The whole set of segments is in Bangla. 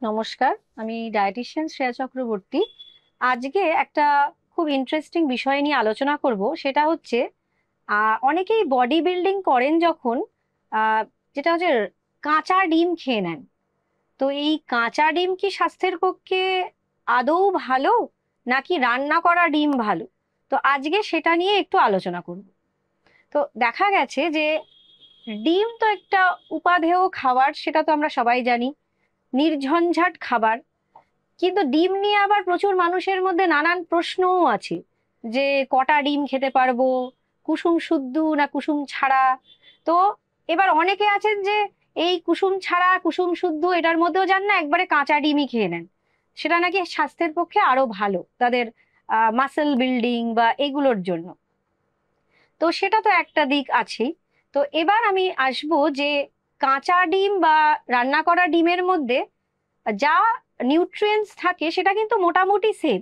নমস্কার, আমি ডায়েটিশিয়ান শ্রেয়া চক্রবর্তী। আজকে একটা খুব ইন্টারেস্টিং বিষয় নিয়ে আলোচনা করব। সেটা হচ্ছে অনেকেই বডি বিল্ডিং করেন যখন যেটা হচ্ছে কাঁচা ডিম খেয়ে নেন। তো এই কাঁচা ডিম কি স্বাস্থ্যের পক্ষে আদৌ ভালো, নাকি রান্না করা ডিম ভালো? তো আজকে সেটা নিয়ে একটু আলোচনা করব। তো দেখা গেছে যে ডিম তো একটা উপাদেয় খাবার, সেটা তো আমরা সবাই জানি, নির্ঝঞ্ঝাট খাবার। কিন্তু ডিম নিয়ে আবার প্রচুর মানুষের মধ্যে নানান প্রশ্নও আছে, যে কটা ডিম খেতে পারবো, কুসুম শুদ্ধ না কুসুম ছাড়া। তো এবার অনেকে আছেন যে এই কুসুম ছাড়া কুসুম শুদ্ধ এটার মধ্যেও যান না, একবারে কাঁচা ডিমই খেয়ে নেন। সেটা নাকি স্বাস্থ্যের পক্ষে আরো ভালো, তাদের মাসেল বিল্ডিং বা এগুলোর জন্য। তো সেটা তো একটা দিক আছেই। তো এবার আমি আসবো যে কাঁচা ডিম বা রান্না করা ডিমের মধ্যে যা নিউট্রিয়েন্টস থাকে সেটা কিন্তু মোটামুটি সেম।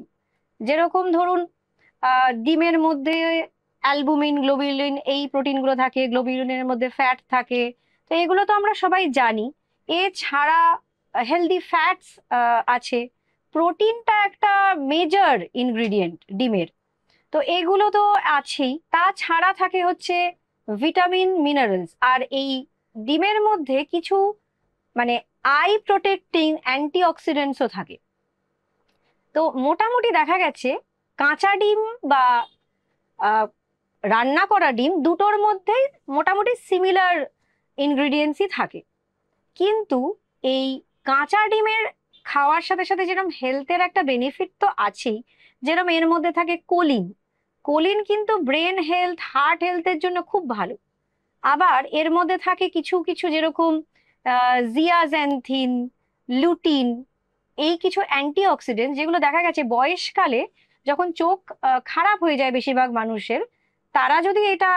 যেরকম ধরুন, ডিমের মধ্যে অ্যালবুমিন, গ্লোবিউলিন এই প্রোটিনগুলো থাকে, গ্লোবিউলিনের মধ্যে ফ্যাট থাকে। তো এগুলো তো আমরা সবাই জানি। এছাড়া হেলদি ফ্যাটস আছে। প্রোটিনটা একটা মেজর ইনগ্রিডিয়েন্ট ডিমের। তো এগুলো তো আছেই, তাছাড়া থাকে হচ্ছে ভিটামিন, মিনারেলস। আর এই ডিমের মধ্যে কিছু মানে আই প্রোটেক্টিং অ্যান্টিঅক্সিডেন্টসও থাকে। তো মোটামুটি দেখা গেছে কাঁচা ডিম বা আহ, রান্না করা ডিম দুটোর মধ্যেই মোটামুটি সিমিলার ইনগ্রিডিয়েন্টসই থাকে। কিন্তু এই কাঁচা ডিমের খাওয়ার সাথে সাথে যেরকম হেলথের একটা বেনিফিট তো আছেই, যেরকম এর মধ্যে থাকে কোলিন। কোলিন কিন্তু ব্রেন হেলথ, হার্ট হেলথের জন্য খুব ভালো। আবার এর মধ্যে থাকে কিছু কিছু যেরকম জিয়াজ্যান্থিন, লুটিন, এই কিছু অ্যান্টি অক্সিডেন্ট, যেগুলো দেখা গেছে বয়সকালে যখন চোখ খারাপ হয়ে যায় বেশিরভাগ মানুষের, তারা যদি এটা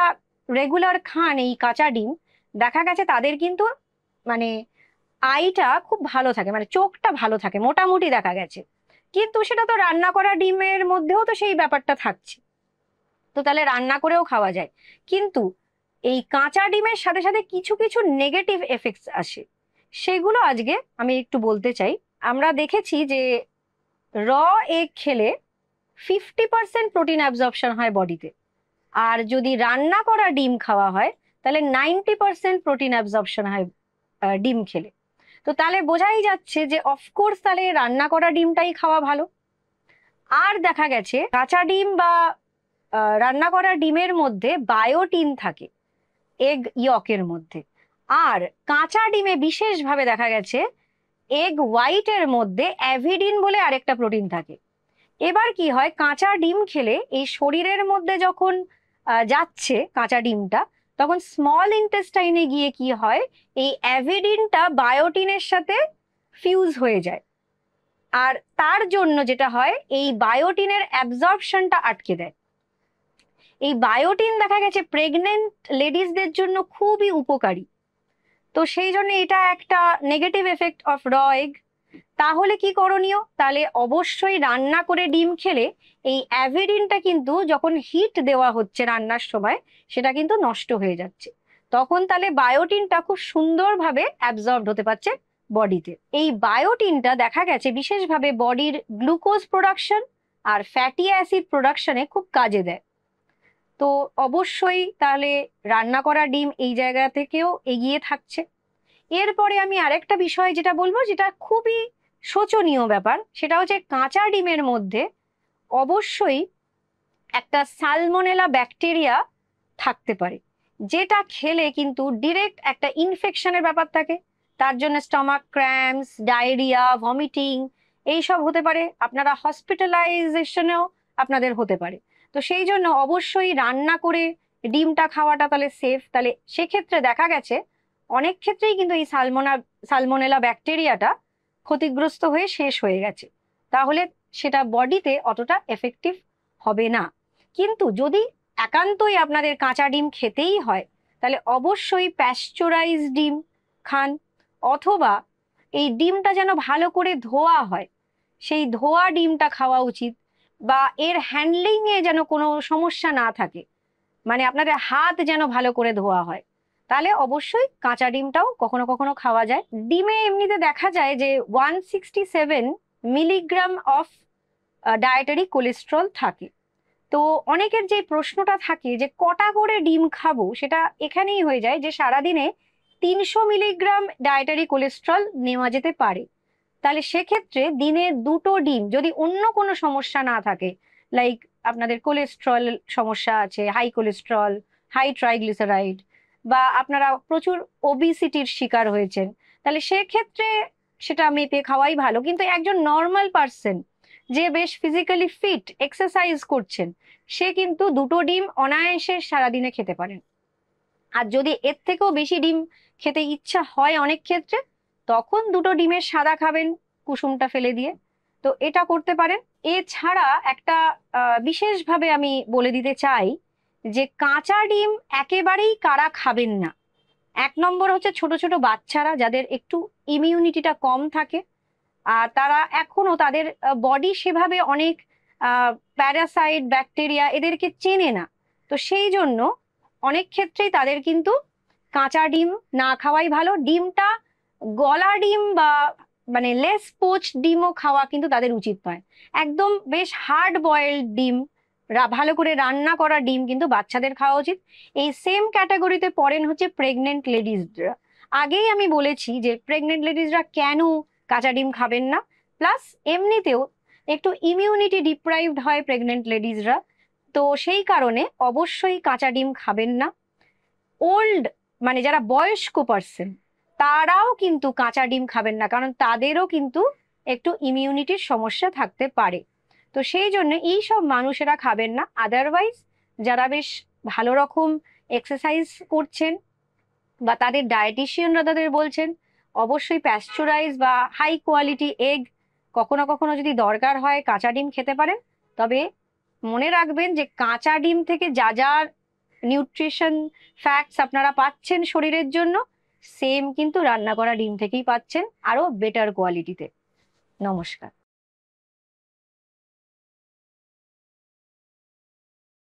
রেগুলার খান এই কাঁচা ডিম, দেখা গেছে তাদের কিন্তু মানে আইটা খুব ভালো থাকে, মানে চোখটা ভালো থাকে মোটামুটি দেখা গেছে। কিন্তু সেটা তো রান্না করা ডিমের মধ্যেও তো সেই ব্যাপারটা থাকছে। তো তাহলে রান্না করেও খাওয়া যায়। কিন্তু এই কাঁচা ডিমের সাথে সাথে কিছু কিছু নেগেটিভ এফেক্টস আসে, সেগুলো আজকে আমি একটু বলতে চাই। আমরা দেখেছি যে র এগ খেলে 50% প্রোটিন অ্যাবজর্পশন হয় বডিতে। আর যদি রান্না করা ডিম খাওয়া হয় তাহলে 90% প্রোটিন অ্যাবজর্পশন হয় ডিম খেলে। তো তাহলে বোঝাই যাচ্ছে যে অফকোর্স তাহলে রান্না করা ডিমটাই খাওয়া ভালো। আর দেখা গেছে কাঁচা ডিম বা রান্না করা ডিমের মধ্যে বায়োটিন থাকে এগ ইয়কের মধ্যে। আর কাঁচা ডিমে বিশেষভাবে দেখা গেছে এগ হোয়াইটের মধ্যে অ্যাভিডিন বলে আরেকটা প্রোটিন থাকে। এবার কি হয়, কাঁচা ডিম খেলে এই শরীরের মধ্যে যখন যাচ্ছে কাঁচা ডিমটা, তখন স্মল ইন্টেস্টাইনে গিয়ে কি হয়, এই অ্যাভিডিনটা বায়োটিনের সাথে ফিউজ হয়ে যায়। আর তার জন্য যেটা হয়, এই বায়োটিনের অ্যাবজর্পশনটা আটকে দেয়। এই বায়োটিন দেখা গেছে প্রেগনেন্ট লেডিসদের জন্য খুবই উপকারী। তো সেই জন্য এটা একটা নেগেটিভ এফেক্ট অফ র এগ। তাহলে কি করণীয়? তাহলে অবশ্যই রান্না করে ডিম খেলে এই অ্যাভিডিনটা কিন্তু যখন হিট দেওয়া হচ্ছে রান্নার সময়, সেটা কিন্তু নষ্ট হয়ে যাচ্ছে। তখন তাহলে বায়োটিনটা খুব সুন্দরভাবে অ্যাবজর্বড হতে পারছে বডিতে। এই বায়োটিনটা দেখা গেছে বিশেষভাবে বডির গ্লুকোজ প্রোডাকশন আর ফ্যাটি অ্যাসিড প্রোডাকশনে খুব কাজে দেয়। তো অবশ্যই তাহলে রান্না করা ডিম এই জায়গা থেকেও এগিয়ে থাকছে। এরপরে আমি আরেকটা বিষয় যেটা বলবো, যেটা খুবই শোচনীয় ব্যাপার, সেটা হচ্ছে কাঁচা ডিমের মধ্যে অবশ্যই একটা সালমোনেলা ব্যাকটেরিয়া থাকতে পারে, যেটা খেলে কিন্তু ডিরেক্ট একটা ইনফেকশনের ব্যাপার থাকে। তার জন্য স্টমাক ক্র্যাম্পস, ডায়রিয়া, ভমিটিং এইসব হতে পারে, আপনারা হসপিটালাইজেশনেও আপনাদের হতে পারে। তো সেই জন্য অবশ্যই রান্না করে ডিমটা খাওয়াটা তাহলে সেফ। তাহলে সেক্ষেত্রে দেখা গেছে অনেক ক্ষেত্রেই কিন্তু এই সালমোনেলা ব্যাকটেরিয়াটা ক্ষতিগ্রস্ত হয়ে শেষ হয়ে গেছে। তাহলে সেটা বডিতে অতটা এফেক্টিভ হবে না। কিন্তু যদি একান্তই আপনাদের কাঁচা ডিম খেতেই হয়, তাহলে অবশ্যই প্যাস্চুরাইজ ডিম খান। অথবা এই ডিমটা যেন ভালো করে ধোয়া হয়, সেই ধোয়া ডিমটা খাওয়া উচিত। বা এর হ্যান্ডলিং এ যেন কোনো সমস্যা না থাকে, মানে আপনাদের হাত যেন ভালো করে ধোয়া হয়। তাহলে অবশ্যই কাঁচা ডিমটাও কখনো কখনো খাওয়া যায়। ডিমে এমনিতে দেখা যায় যে 167 মিলিগ্রাম অফ ডায়েটারি কোলেস্ট্রল থাকে। তো অনেকের যে প্রশ্নটা থাকে যে কটা করে ডিম খাবো, সেটা এখানেই হয়ে যায় যে সারাদিনে 300 মিলিগ্রাম ডায়েটারি কোলেস্ট্রল নেওয়া যেতে পারে। তাহলে সেক্ষেত্রে দিনে 2টো ডিম, যদি অন্য কোনো সমস্যা না থাকে, লাইক আপনাদের কোলেস্ট্রল সমস্যা আছে, হাই কোলেস্ট্রল, হাই ট্রাইগ্লিসারাইড, বা আপনারা প্রচুর ওবিসিটির শিকার হয়েছেন, তাহলে সেক্ষেত্রে সেটা মেপে খাওয়াই ভালো। কিন্তু একজন নর্মাল পার্সন যে বেশ ফিজিক্যালি ফিট, এক্সারসাইজ করছেন, সে কিন্তু 2টো ডিম অনায়াসে সারাদিনে খেতে পারেন। আর যদি এর থেকেও বেশি ডিম খেতে ইচ্ছা হয় অনেক ক্ষেত্রে, তখন 2টো ডিমের সাদা খাবেন কুসুমটা ফেলে দিয়ে। তো এটা করতে পারেন। এছাড়া একটা বিশেষভাবে আমি বলে দিতে চাই যে কাঁচা ডিম একেবারেই কারা খাবেন না। 1 নম্বর হচ্ছে ছোট ছোট বাচ্চারা, যাদের একটু ইমিউনিটিটা কম থাকে, আর তারা এখনো তাদের বডি সেভাবে অনেক প্যারাসাইট, ব্যাকটেরিয়া এদেরকে চেনে না। তো সেই জন্য অনেক ক্ষেত্রেই তাদের কিন্তু কাঁচা ডিম না খাওয়াই ভালো। ডিমটা গলা ডিম বা মানে লেস পোচ ডিমও খাওয়া কিন্তু তাদের উচিত নয়। একদম বেশ হার্ড বয়েলড ডিম, ভালো করে রান্না করা ডিম কিন্তু বাচ্চাদের খাওয়া উচিত। এই সেম ক্যাটাগরিতে পড়েন হচ্ছে প্রেগনেন্ট লেডিজরা। আগেই আমি বলেছি যে প্রেগনেন্ট লেডিজরা কেন কাঁচা ডিম খাবেন না। প্লাস এমনিতেও একটু ইমিউনিটি ডিপ্রাইভড হয় প্রেগনেন্ট লেডিজরা, তো সেই কারণে অবশ্যই কাঁচা ডিম খাবেন না। ওল্ড মানে যারা বয়স্ক পার্সন, তারাও কিন্তু কাঁচা ডিম খাবেন না, কারণ তাদেরও কিন্তু একটু ইমিউনিটির সমস্যা থাকতে পারে। তো সেই জন্য এই সব মানুষেরা খাবেন না। আদারওয়াইজ যারা বেশ ভালো রকম এক্সারসাইজ করছেন বা তাদের ডায়েটিশিয়ানরা তাদের বলছেন, অবশ্যই প্যাস্চুরাইজ বা হাই কোয়ালিটি এগ, কখনো কখনো যদি দরকার হয় কাঁচা ডিম খেতে পারেন। তবে মনে রাখবেন যে কাঁচা ডিম থেকে যা যা নিউট্রিশন ফ্যাক্টস আপনারা পাচ্ছেন শরীরের জন্য, সেম কিন্তু রান্না করা ডিম থেকেই পাচ্ছেন, আরো বেটার কোয়ালিটিতে। নমস্কার।